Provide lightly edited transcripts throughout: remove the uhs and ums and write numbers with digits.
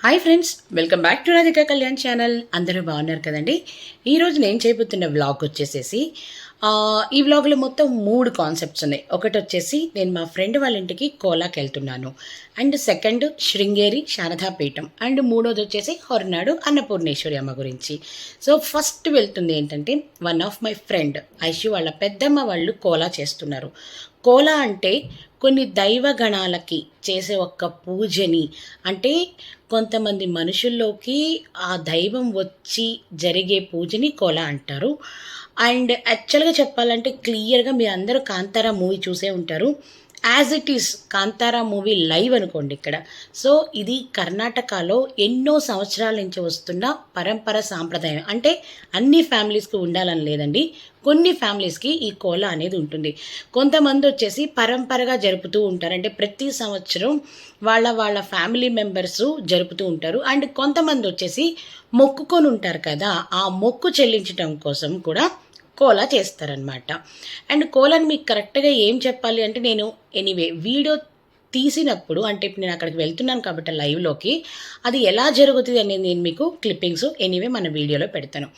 Hi friends, welcome back to Radhika Kalyan channel. అందరూ బాగున్నారు కదండి. ఈరోజు నేను చేయబోతున్న వ్లాగ్ వచ్చేసేసి ఈ వ్లాగ్లో మొత్తం 3 కాన్సెప్ట్స్ ఉన్నాయి. ఒకటి వచ్చేసి నేను మా ఫ్రెండ్ వాళ్ళ ఇంటికి కోలాకి వెళ్తున్నాను, and second Sringeri Sharada Peetham, and మూడోది వచ్చేసి హొరనాడు అన్నపూర్ణేశ్వరి అమ్మ గురించి. సో ఫస్ట్ వెళ్తుంది ఏంటంటే, one of my friend Aishu వాళ్ళ పెద్దమ్మ వాళ్ళు కోలా చేస్తున్నారు. కోలా అంటే కొన్ని దైవగణాలకి చేసే ఒక్క పూజని, అంటే కొంతమంది మనుషుల్లోకి ఆ దైవం వచ్చి జరిగే పూజని కోలా అంటారు. అండ్ యాక్చువల్గా చెప్పాలంటే క్లియర్గా మీరు అందరూ కాంతారా మూవీ చూసే ఉంటారు. As it is Kantara movie live అనుకోండి ఇక్కడ. సో ఇది కర్ణాటకలో ఎన్నో సంవత్సరాల నుంచి వస్తున్న పరంపర సాంప్రదాయం. అంటే అన్ని ఫ్యామిలీస్కి ఉండాలని లేదండి, కొన్ని ఫ్యామిలీస్కి ఈ కోలా అనేది ఉంటుంది. కొంతమంది వచ్చేసి పరంపరగా జరుపుతూ ఉంటారు, అంటే ప్రతి సంవత్సరం వాళ్ళ ఫ్యామిలీ మెంబర్స్ జరుపుతూ ఉంటారు. అండ్ కొంతమంది వచ్చేసి మొక్కుకొని ఉంటారు కదా, ఆ మొక్కు చెల్లించడం కోసం కూడా కోలా చేస్తారనమాట. అండ్ కోలాని మీకు కరెక్ట్గా ఏం చెప్పాలి అంటే, నేను ఎనీవే వీడియో తీసినప్పుడు, అంటే ఇప్పుడు నేను అక్కడికి వెళ్తున్నాను కాబట్టి లైవ్లోకి, అది ఎలా జరుగుతుంది అనేది నేను మీకు క్లిప్పింగ్స్ ఎనీవే మన వీడియోలో పెడతాను.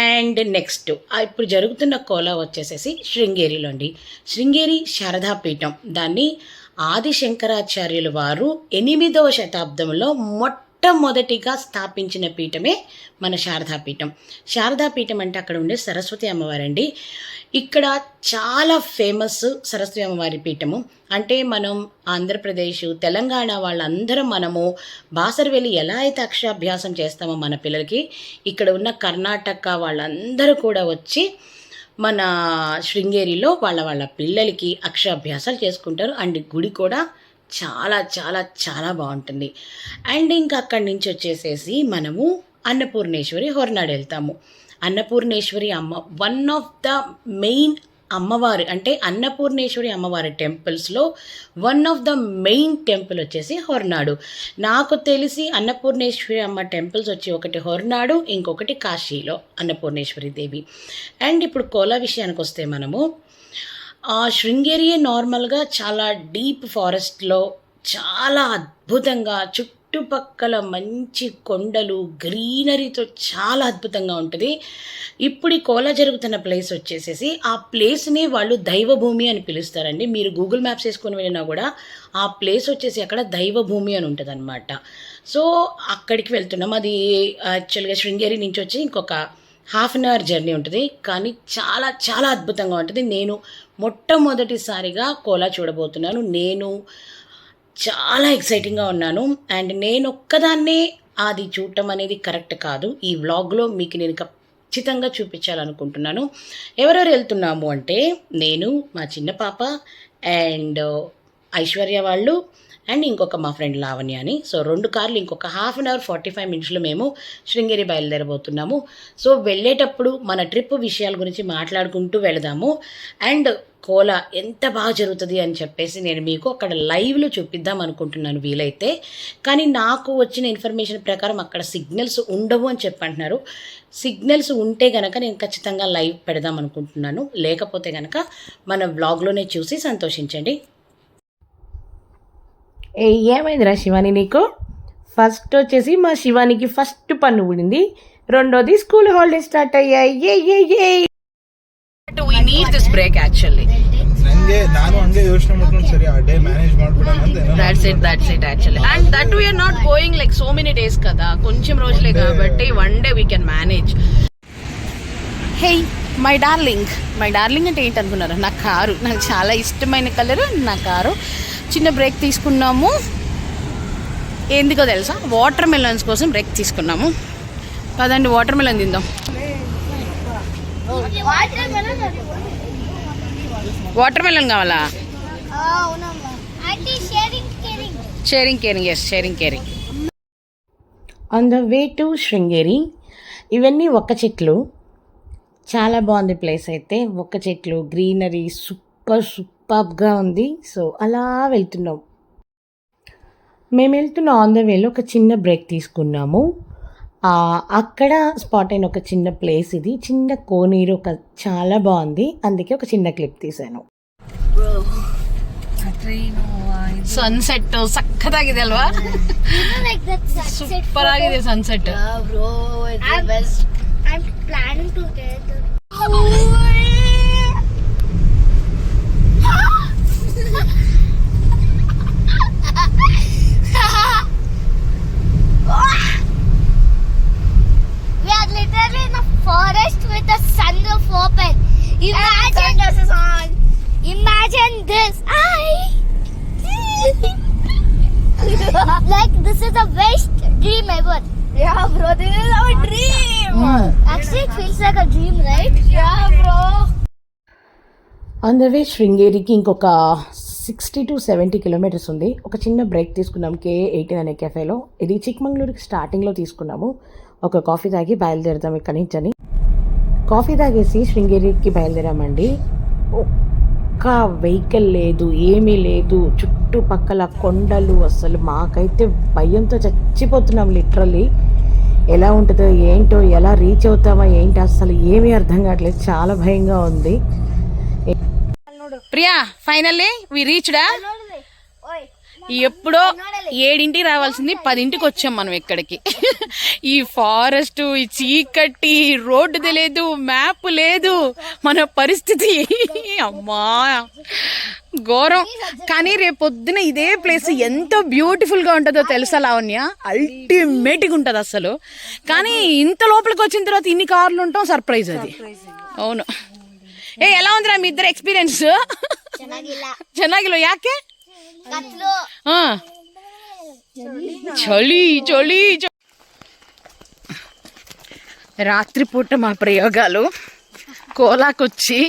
అండ్ నెక్స్ట్ ఇప్పుడు జరుగుతున్న కోలా వచ్చేసేసి శృంగేరిలో అండి. శృంగేరి శారదాపీఠం, దాన్ని ఆదిశంకరాచార్యులు వారు 8వ శతాబ్దంలో మొట్టమొదటిగా స్థాపించిన పీఠమే మన శారదాపీఠం. శారదాపీఠం అంటే అక్కడ ఉండే సరస్వతి అమ్మవారండి. ఇక్కడ చాలా ఫేమస్ సరస్వతి అమ్మవారి పీఠము. అంటే మనం ఆంధ్రప్రదేశ్, తెలంగాణ వాళ్ళందరం మనము బాసర్ వెళ్ళి ఎలా అయితే అక్షరాభ్యాసం చేస్తామో మన పిల్లలకి, ఇక్కడ ఉన్న కర్ణాటక వాళ్ళందరూ కూడా వచ్చి మన శృంగేరిలో వాళ్ళ పిల్లలకి అక్షరాభ్యాసాలు చేసుకుంటారు. అండ్ గుడి కూడా చాలా చాలా చాలా బాగుంటుంది. అండ్ ఇంకా అక్కడి నుంచి వచ్చేసేసి మనము అన్నపూర్ణేశ్వరి హొరనాడు వెళ్తాము. అన్నపూర్ణేశ్వరి అమ్మ వన్ ఆఫ్ ద మెయిన్ అమ్మవారు, అంటే అన్నపూర్ణేశ్వరి అమ్మవారి టెంపుల్స్లో one of the main temple వచ్చేసి హొరనాడు. నాకు తెలిసి అన్నపూర్ణేశ్వరి అమ్మ టెంపుల్స్ వచ్చి ఒకటి హొరనాడు, ఇంకొకటి కాశీలో అన్నపూర్ణేశ్వరి దేవి. అండ్ ఇప్పుడు కోలా విషయానికి వస్తే మనము శృంగేరియే నార్మల్గా చాలా డీప్ ఫారెస్ట్లో చాలా అద్భుతంగా చుట్టుపక్కల మంచి కొండలు గ్రీనరీతో చాలా అద్భుతంగా ఉంటుంది. ఇప్పుడు ఈ కోలా జరుగుతున్న ప్లేస్ వచ్చేసేసి ఆ ప్లేస్ని వాళ్ళు దైవభూమి అని పిలుస్తారండి. మీరు గూగుల్ మ్యాప్స్ వేసుకొని వెళ్ళినా కూడా ఆ ప్లేస్ వచ్చేసి అక్కడ దైవభూమి అని ఉంటుంది అనమాట. సో అక్కడికి వెళ్తున్నాం. అది యాక్చువల్గా శృంగేరి నుంచి వచ్చి ఇంకొక ½ అన్ అవర్ జర్నీ ఉంటుంది, కానీ చాలా చాలా అద్భుతంగా ఉంటుంది. నేను మొట్టమొదటిసారిగా కోలా చూడబోతున్నాను. నేను చాలా ఎక్సైటింగ్గా ఉన్నాను. అండ్ నేను ఒక్కదాన్నే అది చూడటం అనేది కరెక్ట్ కాదు. ఈ వ్లాగ్లో మీకు నేను ఖచ్చితంగా చూపించాలనుకుంటున్నాను. ఎవరెవరు వెళ్తున్నాము అంటే, నేను, మా చిన్న పాప, అండ్ ఐశ్వర్య వాళ్ళు, అండ్ ఇంకొక మా ఫ్రెండ్ లావణ్య అని. సో 2 కార్లు, ఇంకొక ½ అన్ అవర్ 45 మినిట్స్లో మేము శృంగేరి బయలుదేరబోతున్నాము. సో వెళ్ళేటప్పుడు మన ట్రిప్ విషయాల గురించి మాట్లాడుకుంటూ వెళదాము. అండ్ కోలా ఎంత బాగా జరుగుతుంది అని చెప్పేసి నేను మీకు అక్కడ లైవ్లో చూపిద్దాం అనుకుంటున్నాను వీలైతే. కానీ నాకు వచ్చిన ఇన్ఫర్మేషన్ ప్రకారం అక్కడ సిగ్నల్స్ ఉండవు అని చెప్పంటున్నారు. సిగ్నల్స్ ఉంటే కనుక నేను ఖచ్చితంగా లైవ్ పెడదాం అనుకుంటున్నాను, లేకపోతే కనుక మన వ్లాగ్లోనే చూసి సంతోషించండి. ఏమైందిరా శివాని నీకు? ఫస్ట్ వచ్చేసి మా శివానికి ఫస్ట్ పన్ను ఊడింది, రెండోది స్కూల్ హాలిడేస్ స్టార్ట్ అయ్యాయి. We need this break actually. ನಾನು ಹಂಗೆ ಯೋಚನೆ ಮಾಡ್ಕೊಂಡು ಸರಿ ಆ ಡೇ ಮ್ಯಾನೇಜ್ ಮಾಡ್ಬಿಡೋಣ ಅಂತ. That's it actually. And that we are not going like so many days kada, కొంచెం రోజులే కాబట్టి one day we can manage. Hey my darling అంటే ఏంటి అనుకున్నారు? నా కారు, నాకు చాలా ఇష్టమైన కలర్ నా కారు. చిన్న బ్రేక్ తీసుకున్నాము. ఎందుకో తెలుసా? వాటర్ మెలన్స్ కోసం బ్రేక్ తీసుకున్నాము. పదండి వాటర్ మెలన్ తిందాం. వాటర్ మెలన్ కావాలా? Sharing caring. On the way to Sringeri. ఇవన్నీ ఒక్క చెట్లు, చాలా బాగుంది ప్లేస్ అయితే. ఒక్క చెట్లు, గ్రీనరీ సూపర్గా ఉంది. సో అలా వెళ్తున్నాం. మేము వెళ్తున్న ఆన్ ద వేలో ఒక చిన్న బ్రేక్ తీసుకున్నాము. అక్కడ స్పాట్ అయిన ఒక చిన్న ప్లేస్ ఇది, చిన్న కోనేరు, చాలా బాగుంది. అందుకే ఒక చిన్న క్లిప్ తీశాను. సన్సెట్ సక్కదాಗಿದೆ ಅಲ್ವಾ? ಸೂಪರ್ ಆಗಿದೆ sunset. Bro best. I'm planning to get the We are literally in a forest with the sunroof open. Imagine this. Like this is the best dream ever. Yeah bro, this is our dream. Actually, it feels like a dream, right? Yeah bro. On the way శృంగేరికి ఇంకొక 60 to 70 kilometres ఉంది. ఒక చిన్న break తీసుకున్నాం K18 అనే కెఫేలో. ఇది చిక్మంగళూరుకి స్టార్టింగ్లో తీసుకున్నాము. ఒక కాఫీ తాగి బయలుదేరుతాం ఇక్కడి నుంచి అని. కాఫీ తాగేసి శృంగేరికి బయలుదేరామండి. ఒక్క వెహికల్ లేదు, ఏమీ లేదు, చుట్టుపక్కల కొండలు. అసలు మాకైతే భయంతో చచ్చిపోతున్నాం లిటరల్లీ. ఎలా ఉంటుందో ఏంటో, ఎలా రీచ్ అవుతామా ఏంటో అసలు ఏమీ అర్థం కావట్లేదు. చాలా భయంగా ఉంది. ప్రియా ఫైనల్లీ వి రీచ్డా. ఎప్పుడో 7ంటికి రావాల్సింది 10ంటికి వచ్చాం మనం ఇక్కడికి. ఈ ఫారెస్ట్, ఈ చీకటి, రోడ్డు తెలియదు, మ్యాప్ లేదు, మన పరిస్థితి అమ్మా ఘోరం. కానీ రేపొద్దున ఇదే ప్లేస్ ఎంత బ్యూటిఫుల్ గా ఉంటుందో తెలుసా లావణ్య, అల్టిమేట్ గా ఉంటుంది అసలు. కానీ ఇంత లోపలికి వచ్చిన తర్వాత ఇన్ని కార్లు ఉంటాం, సర్ప్రైజ్ అది. అవును. ఎలా ఉందిరా మీ ఇద్దరు ఎక్స్పీరియన్స్? ಚೆನ್ನಾಗಿಲ್ಲ. ಯಾಕೆ? చలి చలి. రాత్రిపూట మా ప్రయోగాలు కోలాకొచ్చి.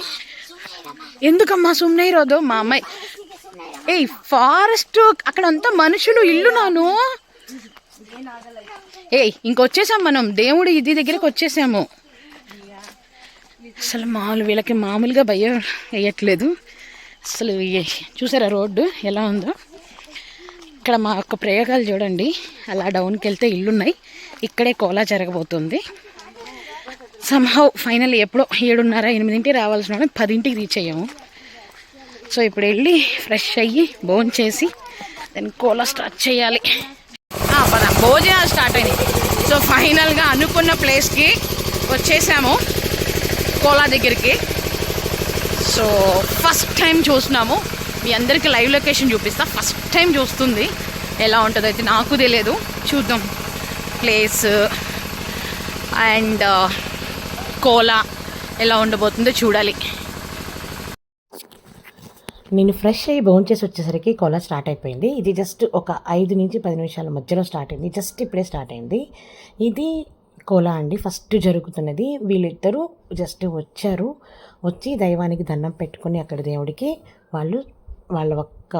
ఎందుకమ్మా సుమ్నే ఇరోదు మా అమ్మాయి. ఫారెస్ట్ అక్కడంతా మనుషులు, ఇల్లు నాను. ఇంకొచ్చేసాం మనం దేవుడి ఇది దగ్గరికి వచ్చేసాము. అసలు వీళ్ళకి మామూలుగా భయం వేయట్లేదు అసలు. చూసారా రోడ్డు ఎలా ఉందో? ఇక్కడ మా యొక్క ప్రయోగాలు చూడండి. అలా డౌన్కి వెళ్తే ఇల్లున్నాయి, ఇక్కడే కోలా జరగబోతుంది. సమ్హౌ ఫైనల్ ఎప్పుడో 7:30-8ంటికి రావాల్సిన 10ంటికి రీచ్ అయ్యాము. సో ఇప్పుడు వెళ్ళి ఫ్రెష్ అయ్యి భోజనం చేసి దాన్ని కోలా స్టార్ట్ చేయాలి. భోజనాలు స్టార్ట్ అయినాయి. సో ఫైనల్గా అనుకున్న ప్లేస్కి వచ్చేసాము, కోలా దగ్గరికి. సో ఫస్ట్ టైం చూస్తున్నాము. మీ అందరికీ లైవ్ లొకేషన్ చూపిస్తా. ఫస్ట్ టైం చూస్తుంది, ఎలా ఉంటుందో అయితే నాకు తెలియదు. చూద్దాం ప్లేస్ అండ్ కోలా ఎలా ఉండబోతుందో చూడాలి. నేను ఫ్రెష్ అయ్యి భోజనం చేసి వచ్చేసరికి కోలా స్టార్ట్ అయిపోయింది. ఇది జస్ట్ ఒక 5 నుంచి 10 నిమిషాల మధ్యలో స్టార్ట్ అయింది. జస్ట్ ఇప్పుడే స్టార్ట్ అయింది. ఇది కోలా అండి, ఫస్ట్ జరుగుతున్నది. వీళ్ళిద్దరూ జస్ట్ వచ్చారు, వచ్చి దైవానికి దండం పెట్టుకుని అక్కడ దేవుడికి వాళ్ళ ఒక్క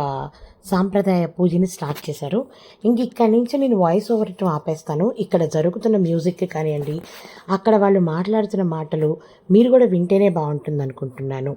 సాంప్రదాయ పూజని స్టార్ట్ చేశారు. ఇంక ఇక్కడి నుంచి నేను వాయిస్ ఓవర్ ఇవ్వడం ఆపేస్తాను. ఇక్కడ జరుగుతున్న మ్యూజిక్ కానివ్వండి, అక్కడ వాళ్ళు మాట్లాడుతున్న మాటలు మీరు కూడా వింటేనే బాగుంటుంది అనుకుంటున్నాను.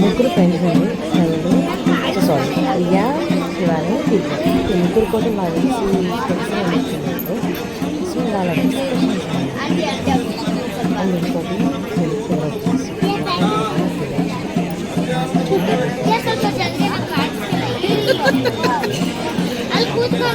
ముగ్గురు ఫ్రెండ్స్ అండి. Friend sorry Priya, Shivani, Deepak. ఈ ముగ్గురు కోసం వాళ్ళు తెలిసి వచ్చినట్టు. సో వాళ్ళ డిస్కషన్స్ అండ్ ఇంకోటి హెల్ప్ఫుల్ వచ్చేసి ये सब तो जल्दी हम काट के लाएंगे अल खुद को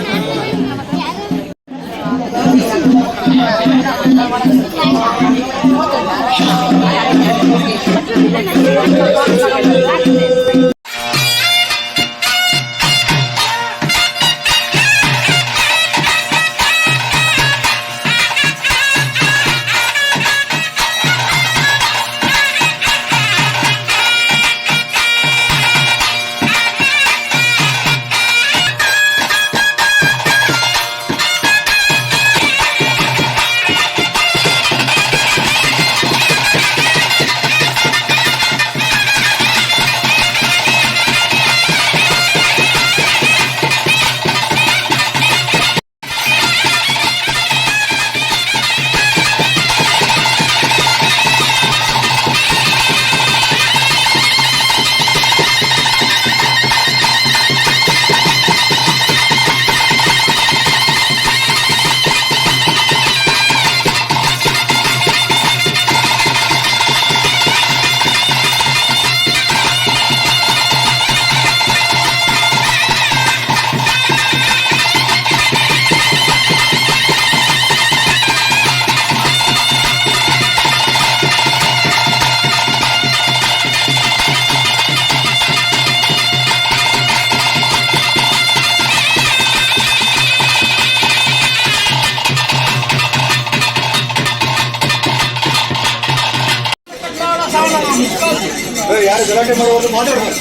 ಯಾರು ಗಲಾಟೆ ಮಾಡುವುದು ಮಾತಾಡ್ತಾರೆ.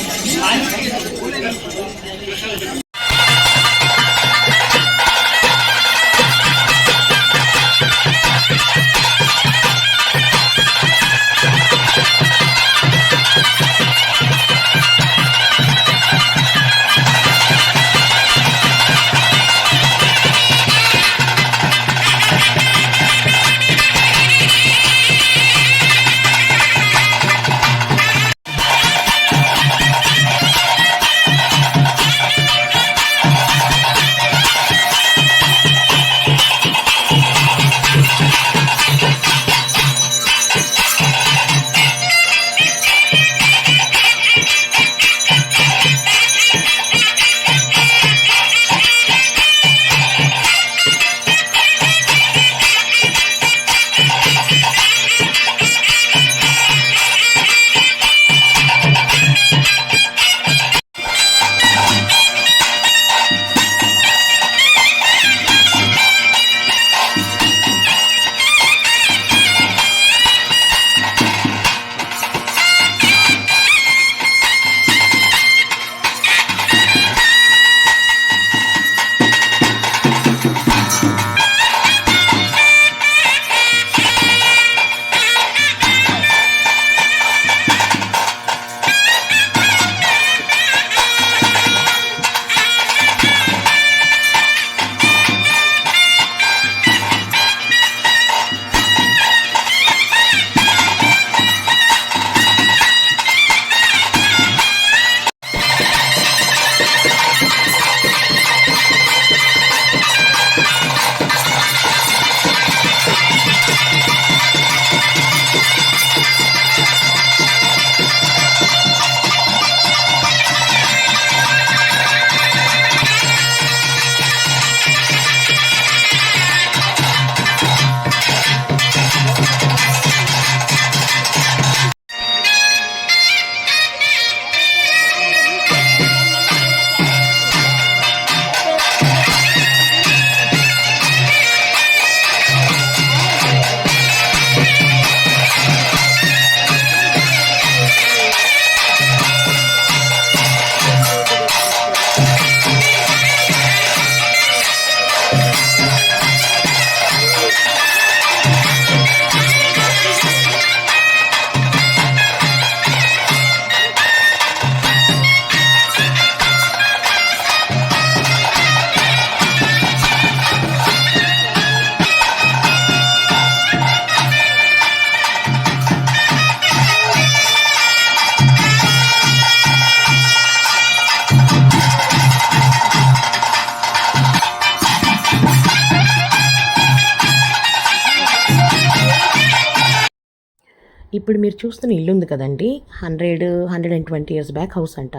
ఇప్పుడు మీరు చూస్తున్న ఇల్లు ఉంది కదండి, 120 ఇయర్స్ బ్యాక్ హౌస్ అంట.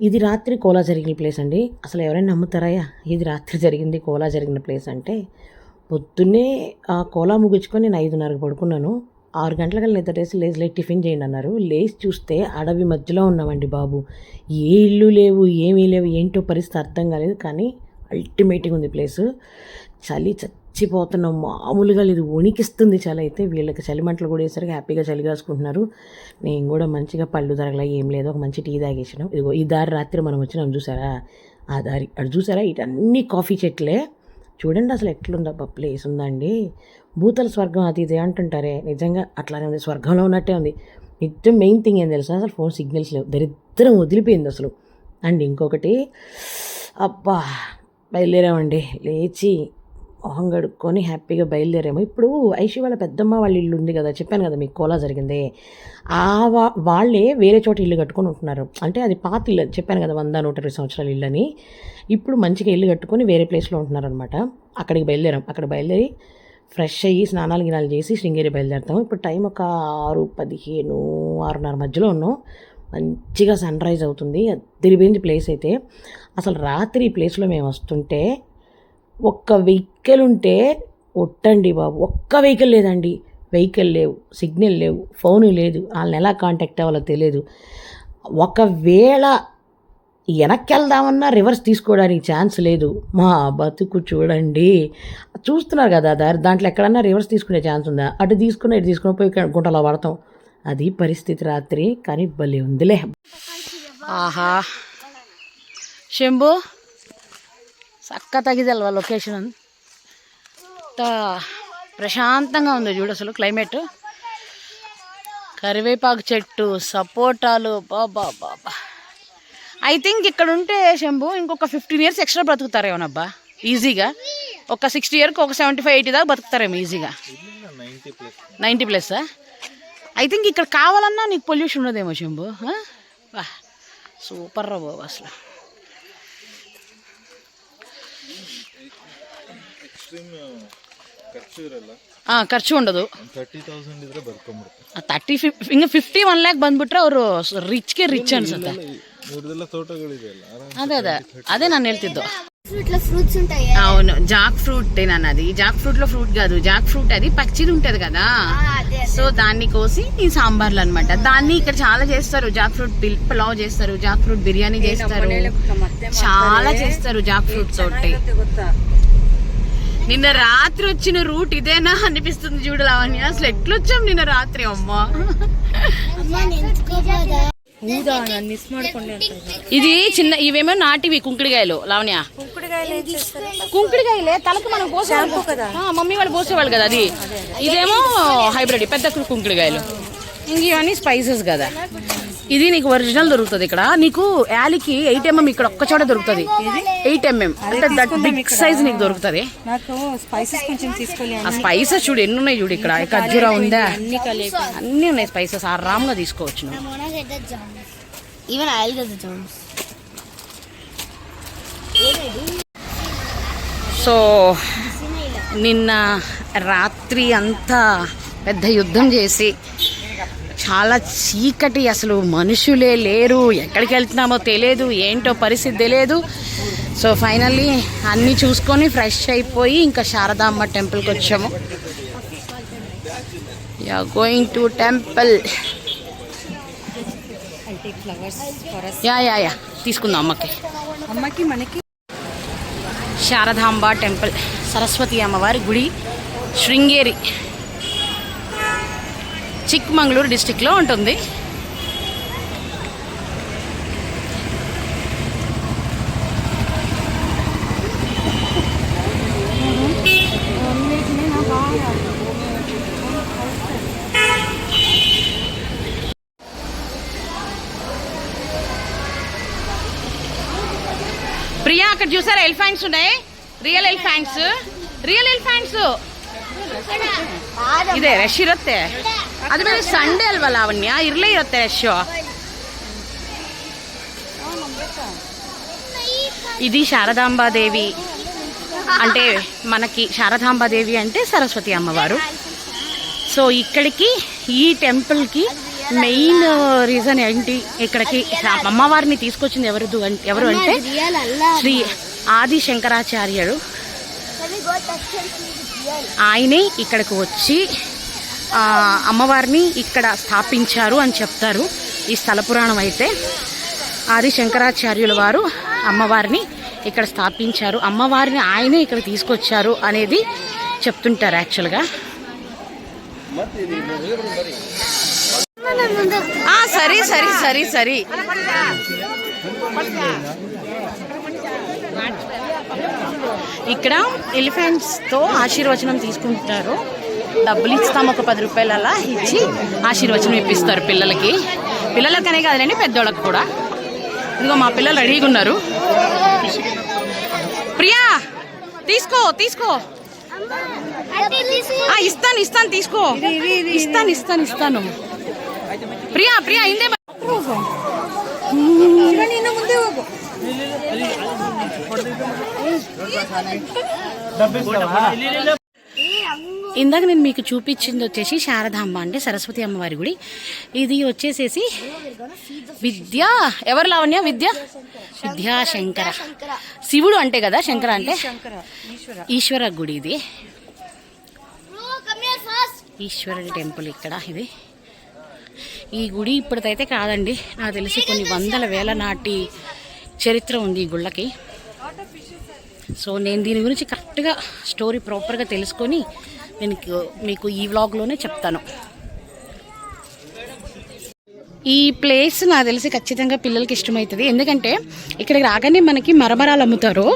ఇది రాత్రి కోలా జరిగిన ప్లేస్ అండి. అసలు ఎవరైనా నమ్ముతారా ఇది రాత్రి జరిగింది కోలా జరిగిన ప్లేస్ అంటే? పొద్దున్నే కోలా ముగించుకొని నేను 5:30కి పడుకున్నాను. 6 గంటలకల్లా నిద్రేసి లేచి టిఫిన్ చేయండి అన్నారు. లేచి చూస్తే అడవి మధ్యలో ఉన్నామండి బాబు. ఏ ఇల్లు లేవు, ఏమీ లేవు, ఏంటో పరిస్థితి అర్థం కాలేదు. కానీ అల్టిమేట్గా ఉంది ప్లేసు. చలి చచ్చిపోతున్నాం, మామూలుగా లేదు, వణికిస్తుంది చలి. అయితే వీళ్ళకి చలి మంటలు కూడా వేసరికి హ్యాపీగా చలి కాసుకుంటున్నారు. నేను కూడా మంచిగా పళ్ళు తరగలా, ఏం లేదు, ఒక మంచి టీ తాగేసినాం. ఇదిగో ఈ దారి రాత్రి మనం వచ్చినాం చూసారా, ఆ దారి అటు చూసారా, ఇటు అన్ని కాఫీ చెట్లే. చూడండి అసలు ఎట్లుందబ్బా ప్లేస్ ఉందండి. భూతల స్వర్గం అది ఇది అంటుంటారే, నిజంగా అట్లానే ఉంది, స్వర్గంలో ఉన్నట్టే ఉంది. నిజం మెయిన్ థింగ్ ఏం తెలుసా, అసలు ఫోన్ సిగ్నల్స్ లేవు, దరిద్రం వదిలిపోయింది అసలు. అండ్ ఇంకొకటి, అబ్బా బయలుదేరామండి. లేచి మొహం కడుక్కొని హ్యాపీగా బయలుదేరాము. ఇప్పుడు ఐషి వాళ్ళ పెద్దమ్మ వాళ్ళ ఇల్లు ఉంది కదా, చెప్పాను కదా మీకు కోలా జరిగింది. వాళ్ళే వేరే చోట ఇల్లు కట్టుకొని ఉంటున్నారు. అంటే అది పాత ఇల్లు, చెప్పాను కదా 100-120 సంవత్సరాల ఇల్లు అని. ఇప్పుడు మంచిగా ఇల్లు కట్టుకొని వేరే ప్లేస్లో ఉంటున్నారనమాట. అక్కడికి బయలుదేరాం. అక్కడ బయలుదేరి ఫ్రెష్ అయ్యి స్నానాలు గినాలు చేసి శృంగేరి బయలుదేరుతాము. ఇప్పుడు టైం ఒక 6:15, 6:30 మధ్యలో ఉన్నాం. మంచిగా సన్ రైజ్ అవుతుంది. అదిరిపోయింది ప్లేస్ అయితే. అసలు రాత్రి ఈ ప్లేస్లో మేము వస్తుంటే ఒక్క వెహికల్ ఉంటే ఒట్టండి బాబు, ఒక్క వెహికల్ లేదండి. వెహికల్ లేవు, సిగ్నల్ లేవు, ఫోన్ లేదు, వాళ్ళని ఎలా కాంటాక్ట్ అవ్వాలో తెలియదు. ఒకవేళ వెనక్కి వెళ్దామన్నా రివర్స్ తీసుకోవడానికి ఛాన్స్ లేదు. మా బతుకు చూడండి, చూస్తున్నారు కదా దారి, దాంట్లో ఎక్కడన్నా రివర్స్ తీసుకునే ఛాన్స్ ఉందా? అటు తీసుకుని ఇటు తీసుకుని పోయి గుంటలో పడతాం. అది పరిస్థితి రాత్రి. కానీ భలే ఉందిలే. ఆహా శంభు చక్క తగిదల్వా లొకేషన్ అంత ప్రశాంతంగా ఉంది చూడు అసలు క్లైమేట్. కరివేపాకు చెట్టు, సపోటాలు, బాబా బాబా. ఐ థింక్ ఇక్కడ ఉంటే శంభు ఇంకొక 15 years ఎక్స్ట్రా బ్రతుకుతారేమోనబ్బా ఈజీగా. ఒక 60 years ఒక 75-80 దాకా బతుకుతారేమో ఈజీగా. 90+. ఐ థింక్ ఇక్కడ కావాలన్నా నీకు పొల్యూషన్ ఉండదేమో శంభు. బా సూపర్ రా బాబు అసలు. ಖರ್ಚು ఉండదు. 30,000 ಇದ್ರೆ ಬರ್ಕೊಂಡ್ಬಿಡುತ್ತೆ. 30-50 ಹಿಂಗೆ 50-1 lakh ಬಂದ್ಬಿಟ್ರೆ ಅವರು ರಿಚ್ಗೆ ರಿಚ್ ಅನ್ಸುತ್ತೆ. ಇವ್ರದೆಲ್ಲ ತೋಟಗಳಿದೆ ಅಲ್ಲ. అదే ನಾನು ಹೇಳ್ತಿದ್ದು. ఫ్రూట్స్ ఉంటాయి. అవును, జాక్ ఫ్రూట్ అన్నది. జాక్ ఫ్రూట్ లో ఫ్రూట్ కాదు, జాక్ ఫ్రూట్ అది పచ్చిది ఉంటది కదా. సో దాన్ని కోసి ఈ సాంబార్లు అనమాట. దాన్ని ఇక్కడ చాలా చేస్తారు. జాక్ ఫ్రూట్ పులావ్ చేస్తారు, జాక్ ఫ్రూట్ బిర్యానీ చేస్తారు, చాలా చేస్తారు జాక్ ఫ్రూట్ తోటి. నిన్న రాత్రి వచ్చిన రూట్ ఇదేనా అనిపిస్తుంది చూడు లావణ్య. అసలు ఎట్లొచ్చాం నిన్న రాత్రి. అమ్మా ఇది చిన్న, ఇవేమో నాటివి కుంకుడికాయలు లావణ్య. కుంకుడికాయలే తలకి మనం పోసేవాళ్ళు కదా, మమ్మీ వాళ్ళు పోసేవాళ్ళు కదా. అది ఇదేమో హైబ్రిడ్ పెద్ద కుంకుడికాయలు. ఇంక ఇవన్నీ స్పైసెస్ కదా. ఇది నీకు ఒరిజినల్ దొరుకుతుంది ఇక్కడ. నీకు యాలికి 8 mm ఇక్కడ ఒక్క చోట దొరుకుతుంది. 8 mm అంటే దట్ బిగ్ సైజ్ నీకు దొరుకుతుంది. ఆ స్పైసెస్ చూడు ఎన్ని ఉన్నాయి చూడు. ఇక్కడ ఖర్జూరా ఉందా, అన్ని ఉన్నాయి స్పైసెస్. ఆరాంగా తీసుకోవచ్చు నువ్వు. సో నిన్న రాత్రి అంతా పెద్ద యుద్ధం చేసి చాలా చీకటి, అసలు మనుషులే లేరు, ఎక్కడికి వెళ్తున్నామో తెలియదు, ఏంటో పరిస్థితి తెలియదు. సో ఫైనల్లీ అన్నీ చూసుకొని ఫ్రెష్ అయిపోయి ఇంకా శారదాంబ టెంపుల్కి వచ్చాము. Yeah going to temple. Yeah తీసుకుందాం అమ్మకి మనకి. శారదాంబ టెంపుల్, సరస్వతి అమ్మవారి గుడి, శృంగేరి, చిక్మంగళూరు డిస్టిక్లో ఉంటుంది. ప్రియా అక్కడ చూసారా ఎలిఫెంట్స్ ఉన్నాయి, రియల్ ఎలిఫెంట్స్. ಇದೆ ರಶ್ ಇರುತ್ತೆ. ಅದ್ರ ಮೇಲೆ ಸಂಡೇ ಅಲ್ವಾ ಲಾವಣ್ಯ, ಇರಲೇ ಇರುತ್ತೆ ರಶ್. ఇది శారదాంబాదేవి అంటే మనకి శారదాంబాదేవి అంటే సరస్వతి అమ్మవారు. సో ఇక్కడికి ఈ టెంపుల్కి మెయిన్ రీజన్ ఏంటి, ఇక్కడికి అమ్మవారిని తీసుకొచ్చింది ఎవరు అంటే శ్రీ ఆది శంకరాచార్యుడు. ఆయనే ఇక్కడికి వచ్చి అమ్మవారిని ఇక్కడ స్థాపించారు అని చెప్తారు ఈ స్థల పురాణం. అయితే ఆది శంకరాచార్యుల వారు అమ్మవారిని ఇక్కడ స్థాపించారు, అమ్మవారిని ఆయనే ఇక్కడ తీసుకొచ్చారు అనేది చెప్తుంటారు యాక్చువల్గా. సరే సరే సరే సరే ఇక్కడ ఎలిఫెంట్స్తో ఆశీర్వచనం తీసుకుంటారు. డబ్బులు ఇస్తాం, ఒక 10 రూపాయలు అలా ఇచ్చి ఆశీర్వచనం ఇప్పిస్తారు పిల్లలకనే కాదులేండి, పెద్దోళ్ళకి కూడా. ఇదిగో మా పిల్లలు రెడీగా ఉన్నారు. ప్రియా తీసుకో తీసుకో, ఇస్తాను తీసుకో, ఇస్తాను. ప్రియా ఇందే ఇందాక నేను మీకు చూపించింది వచ్చేసి శారదాంబ అంటే సరస్వతి అమ్మవారి గుడి. ఇది వచ్చేసేసి ఎవరు లావణ్య విద్యాశంకర శివుడు అంటే కదా, శంకర అంటే ఈశ్వర గుడి. ఇది ఈశ్వరుడి టెంపుల్ ఇక్కడ. ఇది ఈ గుడి ఇప్పటిదైతే కాదండి, నాకు తెలిసి కొన్ని వందల వేల నాటి చరిత్ర ఉంది ఈ గుళ్ళకి. సో నేను దీని గురించి కరెక్ట్గా స్టోరీ ప్రాపర్గా తెలుసుకొని నేను మీకు ఈ వ్లాగ్లోనే చెప్తాను. ఈ ప్లేస్ నాకు తెలిసి ఖచ్చితంగా పిల్లలకి ఇష్టమవుతుంది, ఎందుకంటే ఇక్కడికి రాగానే మనకి మరమరాలు అమ్ముతారు.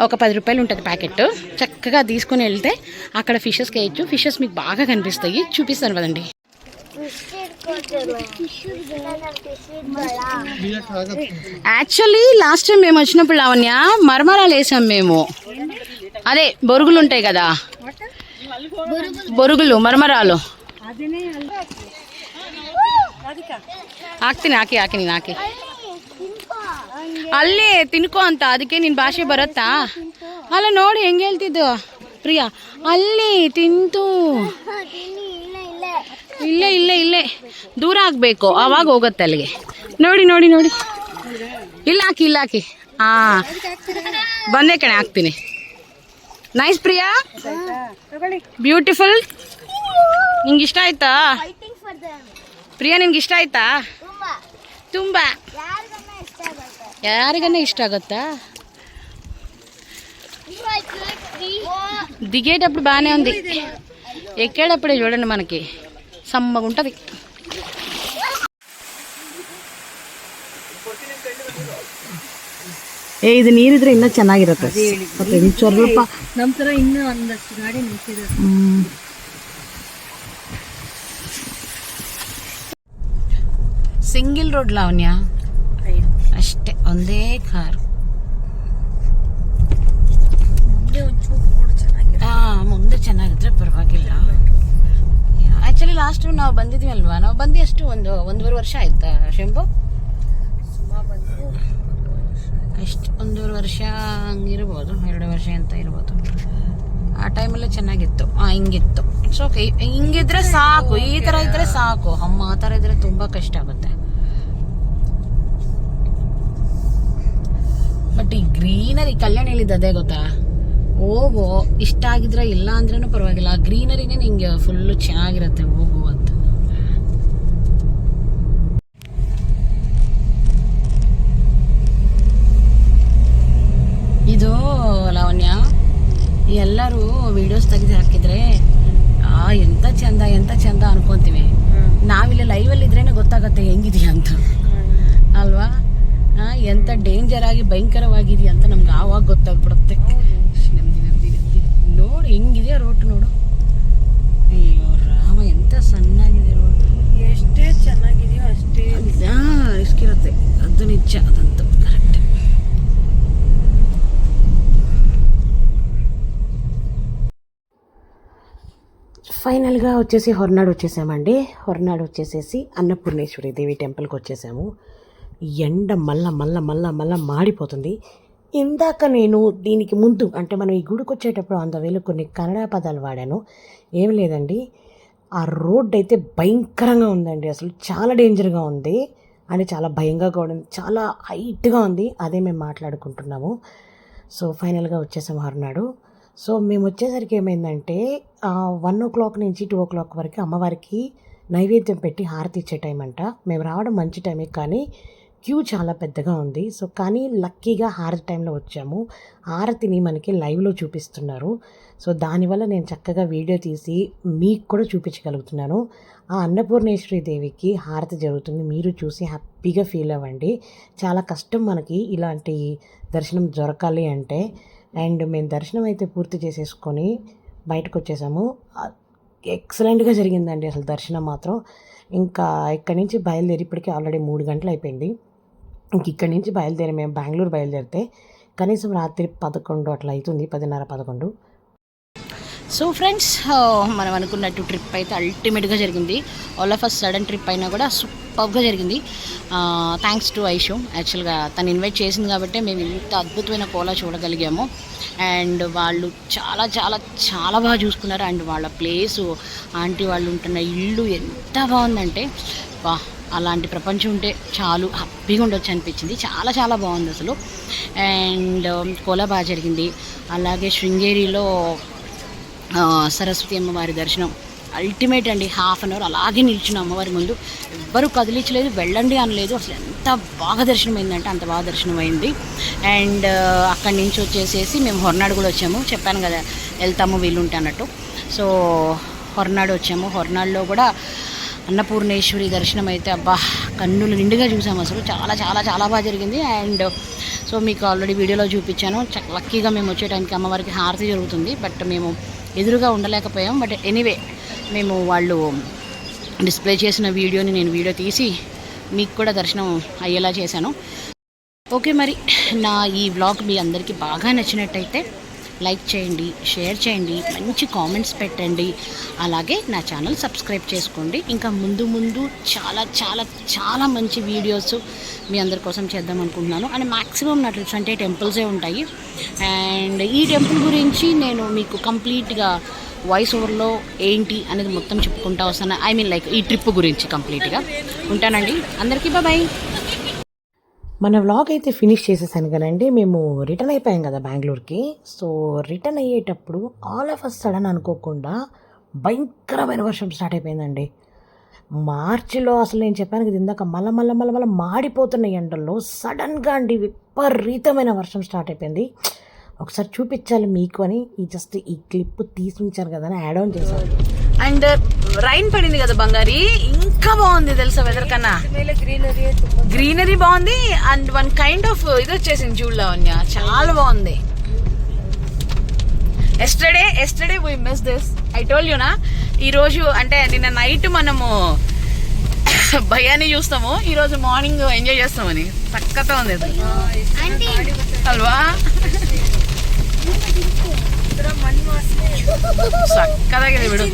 ఒక 10 రూపాయలు ఉంటుంది ప్యాకెట్. చక్కగా తీసుకొని వెళ్తే అక్కడ ఫిషెస్కి వేయచ్చు. ఫిషెస్ మీకు బాగా కనిపిస్తాయి, చూపిస్తాను కదండి. యాక్చువల్లీ లాస్ట్ టైం మేము వచ్చినప్పుడు లావణ్య మరమరాలు వేసాం మేము. అదే బొరుగులు ఉంటాయి కదా, బొరుగులు మరమరాలు. ಹಾಕ್ತೀನಿ ಅಲ್ಲೇ ತಿನ್ಕೋ ಅಂತ, ಅದಕ್ಕೆ ನಿನ್ನ ಭಾಷೆ ಬರುತ್ತಾ? ಅಲ್ಲ ನೋಡಿ ಹೆಂಗೆ ಹೇಳ್ತಿದ್ದು ಪ್ರಿಯಾ, ಅಲ್ಲಿ ತಿಂತು. ಇಲ್ಲೇ ದೂರ ಆಗಬೇಕು, ಆವಾಗ ಹೋಗುತ್ತೆ ಅಲ್ಲಿಗೆ. ನೋಡಿ ಇಲ್ಲ ಹಾಕಿ ಬಂದೆ ಕಣೆ, ಹಾಕ್ತೀನಿ. Nice Priya, beautiful. ನಿಂಗೆ ಇಷ್ಟ ಆಯ್ತಾ ಪ್ರಿಯಾ? ನಿನ್ಗೆ ಇಷ್ಟ ಆಯ್ತಾ? ತುಂಬ ಯಾರಿಗನ್ನ ಇಷ್ಟ ಆಗುತ್ತಾ? దిగేటప్పుడు బాగానే ఉంది, ఎక్కేటప్పుడే చూడండి మనకి సమ్మగా ఉంటుంది. ಇದು ನೀರಿದ್ರೆ ಇನ್ನೂ ಚೆನ್ನಾಗಿರುತ್ತೆ. ಸ್ವಲ್ಪ ನಂತರ ಇನ್ನೂ ಒಂದಷ್ಟು ಗಾಡಿ ನಿಂತಿದೆ. సింగిల్ రోడ్ లావణ్య, ಅಷ್ಟೇ ಒಂದೇ ಕಾರು. ಮುಂದೆ ಚೆನ್ನಾಗಿದ್ರೆ ಪರವಾಗಿಲ್ಲ. ಆ್ಯಕ್ಚುಲಿ ಲಾಸ್ಟ್ ನಾವು ಬಂದಿದ್ವಿ ಅಲ್ವಾ, ನಾವು ಬಂದು ಎಷ್ಟು ಒಂದೂವರೆ ವರ್ಷ ಆಯ್ತಾ ಶಂಭು? ಎಷ್ಟು 1.5 ವರ್ಷ ಹಂಗಿರ್ಬೋದು, 2 ವರ್ಷ ಅಂತ ಇರ್ಬೋದು. ಆ ಟೈಮಲ್ಲೇ ಚೆನ್ನಾಗಿತ್ತು. ಹಿಂಗಿತ್ತು, ಇಟ್ಸ್ ಓಕೆ. ಹಿಂಗಿದ್ರೆ ಸಾಕು, ಈ ಥರ ಇದ್ರೆ ಸಾಕು. ಅಮ್ಮ ಆ ಥರ ಇದ್ರೆ ತುಂಬ ಕಷ್ಟ ಆಗುತ್ತೆ. ಬಟ್ ಈ ಗ್ರೀನರಿ ಕಲ್ಯಾಣಿಲಿದ್ದು ಅದೇ ಗೊತ್ತಾ, ಹೋಗೋ ಇಷ್ಟ ಆಗಿದ್ರೆ ಇಲ್ಲ ಅಂದ್ರೂ ಪರವಾಗಿಲ್ಲ, ಗ್ರೀನರಿನೇ ನಿಂಗೆ ಫುಲ್ಲು ಚೆನ್ನಾಗಿರುತ್ತೆ ಹೋಗು ಅಂತ. ಇದು ಲಾವಣ್ಯ, ಎಲ್ಲರೂ ವಿಡಿಯೋಸ್ ತೆಗೆದು ಹಾಕಿದ್ರೆ ಎಂತ ಚಂದ ಅನ್ಕೊಂತೀವಿ. ನಾವಿಲ್ಲಿ ಲೈವಲ್ಲಿ ಇದ್ರೇನೆ ಗೊತ್ತಾಗತ್ತೆ ಹೆಂಗಿದೆಯಾ ಅಂತ ಅಲ್ವಾ. ಎಂತ ಡೇಂಜರ್ ಆಗಿ ಭಯಂಕರವಾಗಿದೆಯಾ ಅಂತ ನಮ್ಗೆ ಆವಾಗ ಗೊತ್ತಾಗ್ಬಿಡುತ್ತೆ. ನೋಡಿ ಹೆಂಗಿದೆಯಾ ರೋಡ್, ನೋಡು. ಅಯ್ಯೋ ರಾಮ, ಎಂತ ಸಣ್ಣಾಗಿದೆ ರೋಡ್. ಎಷ್ಟೇ ಚೆನ್ನಾಗಿದೆಯೋ ಅಷ್ಟೇ ರಿಸ್ಕ್ ಇರುತ್ತೆ, ಅದು ನಿಜ, ಅದಂತೂ ಕರೆಕ್ಟ್. ఫైనల్గా వచ్చేసి హొర్నాడు వచ్చేసామండి. హొర్నాడు వచ్చేసేసి అన్నపూర్ణేశ్వరి దేవి టెంపుల్కి వచ్చేసాము. ఎండ మళ్ళా మాడిపోతుంది. ఇందాక నేను దీనికి ముందు అంటే మనం ఈ గుడికి వచ్చేటప్పుడు అందువేళ కొన్ని కన్నడ పదాలు వాడాను. ఏం లేదండి, ఆ రోడ్ అయితే భయంకరంగా ఉందండి, అసలు చాలా డేంజర్గా ఉంది అని చాలా భయంగా కూడా ఉంది, చాలా హైట్గా ఉంది. అదే మేము మాట్లాడుకుంటున్నాము. సో ఫైనల్గా వచ్చేసాము హర్నాడు. సో మేము వచ్చేసరికి ఏమైందంటే 1 నుంచి 2 వరకు అమ్మవారికి నైవేద్యం పెట్టి హారతి ఇచ్చే టైం అంట. మేము రావడం మంచి టైమే, కానీ క్యూ చాలా పెద్దగా ఉంది. సో కానీ లక్కీగా హారతి టైంలో వచ్చాము. హారతిని మనకి లైవ్లో చూపిస్తున్నారు. సో దానివల్ల నేను చక్కగా వీడియో తీసి మీకు కూడా చూపించగలుగుతున్నాను. ఆ అన్నపూర్ణేశ్వరి దేవికి హారతి జరుగుతుంది, మీరు చూసి హ్యాపీగా ఫీల్ అవ్వండి. చాలా కష్టం మనకి ఇలాంటి దర్శనం దొరకాలి అంటే. అండ్ మేము దర్శనం అయితే పూర్తి చేసేసుకొని బయటకు వచ్చేసాము. ఎక్సలెంట్గా జరిగిందండి అసలు దర్శనం మాత్రం. ఇంకా ఇక్కడి నుంచి బయలుదేరి ఇప్పటికీ ఆల్రెడీ 3 గంటలు అయిపోయింది. ఇంక ఇక్కడి నుంచి బయలుదేరి మేము బెంగళూరు బయలుదేరితే కనీసం రాత్రి 11 అట్లా అవుతుంది, 10:30-11. సో ఫ్రెండ్స్, మనం అనుకున్నట్టు ట్రిప్ అయితే అల్టిమేట్గా జరిగింది. All of us sudden trip అయినా కూడా సూపర్గా జరిగింది. Thanks to Aishu. యాక్చువల్గా తను ఇన్వైట్ చేసింది కాబట్టి మేము ఇంత అద్భుతమైన కోలా చూడగలిగాము. అండ్ వాళ్ళు చాలా చాలా చాలా బాగా చూసుకున్నారు. అండ్ వాళ్ళ ప్లేసు, ఆంటీ వాళ్ళు ఉంటున్న ఇల్లు ఎంత బాగుందంటే, వా, అలాంటి ప్రపంచం ఉంటే చాలు, హ్యాపీగా ఉండొచ్చు అనిపించింది. చాలా చాలా బాగుంది అసలు. అండ్ కోలా బాగా జరిగింది. అలాగే శృంగేరిలో సరస్వతి అమ్మవారి దర్శనం అల్టిమేట్ అండి. 1/2 an hour అలాగే నిల్చున్న అమ్మవారి ముందు, ఎవ్వరూ కదిలించలేదు, వెళ్ళండి అనలేదు. అసలు ఎంత బాగా దర్శనం అయిందంటే అంత బాగా దర్శనం అయింది. అండ్ అక్కడి నుంచి వచ్చేసేసి మేము హొర్నాడు కూడా వచ్చాము. చెప్పాను కదా వెళ్తాము వీలుంటే అన్నట్టు. సో హొర్నాడు వచ్చాము. హొర్నాడులో కూడా అన్నపూర్ణేశ్వరి దర్శనం అయితే అబ్బా కన్నులు నిండుగా చూసాము. అసలు చాలా చాలా చాలా బాగా జరిగింది. అండ్ సో మీకు ఆల్రెడీ వీడియోలో చూపించాను. లక్కీగా మేము వచ్చే టైంకి అమ్మవారికి హారతి జరుగుతుంది, బట్ మేము ఎదురుగా ఉండలేకపోయాం. బట్ ఎనీవే మేము వాళ్ళు డిస్ప్లే చేసిన వీడియోని నేను వీడియో తీసి మీకు కూడా దర్శనం అయ్యేలా చేశాను. ఓకే, మరి నా ఈ వ్లాగ్ మీ అందరికీ బాగా నచ్చినట్టయితే లైక్ చేయండి, షేర్ చేయండి, మంచి కామెంట్స్ పెట్టండి. అలాగే నా ఛానల్ సబ్స్క్రైబ్ చేసుకోండి. ఇంకా ముందు ముందు చాలా చాలా చాలా మంచి వీడియోస్ మీ అందరి కోసం చేద్దాం అనుకుంటున్నాను. అండ్ మ్యాక్సిమం నా ట్రిప్స్ అంటే టెంపుల్సే ఉంటాయి. అండ్ ఈ టెంపుల్ గురించి నేను మీకు కంప్లీట్గా వాయిస్ ఓవర్లో ఏంటి అనేది మొత్తం చెప్పుకుంటా వస్తాను. ఐ మీన్ లైక్ ఈ ట్రిప్ గురించి కంప్లీట్గా ఉంటానండి. అందరికీ బాయ్. మన వ్లాగ్ అయితే ఫినిష్ చేసేసాను కదండి. మేము రిటర్న్ అయిపోయాం కదా బెంగళూరుకి. సో రిటర్న్ అయ్యేటప్పుడు ఆల్ ఆఫ్ అ సడన్ అనుకోకుండా భయంకరమైన వర్షం స్టార్ట్ అయిపోయిందండి. మార్చిలో అసలు నేను చెప్పాను కదా ఇందాక, మళ్ళీ మాడిపోతున్న ఎండల్లో సడన్గా అండి విపరీతమైన వర్షం స్టార్ట్ అయిపోయింది. ఒకసారి చూపించాలి మీకు అని ఈ క్లిప్ తీసి ఉంచాను కదా అని యాడ్ ఆన్ చేశాను. అండ్ రైన్ పడింది కదా బంగారి, ఇంకా బాగుంది తెలుసా వెదర్ కన్నా. గ్రీనరీ బాగుంది. అండ్ వన్ కైండ్ ఆఫ్ ఇది వచ్చేసింది చూడలావణ్య, చాలా బాగుంది. Yesterday we miss this. I told you నా, ఈరోజు అంటే నిన్న నైట్ మనము భయాన్ని చూస్తాము, ఈరోజు మార్నింగ్ ఎంజాయ్ చేస్తామని. చక్కగా ఉంది అల్వా, చక్కగా విడు.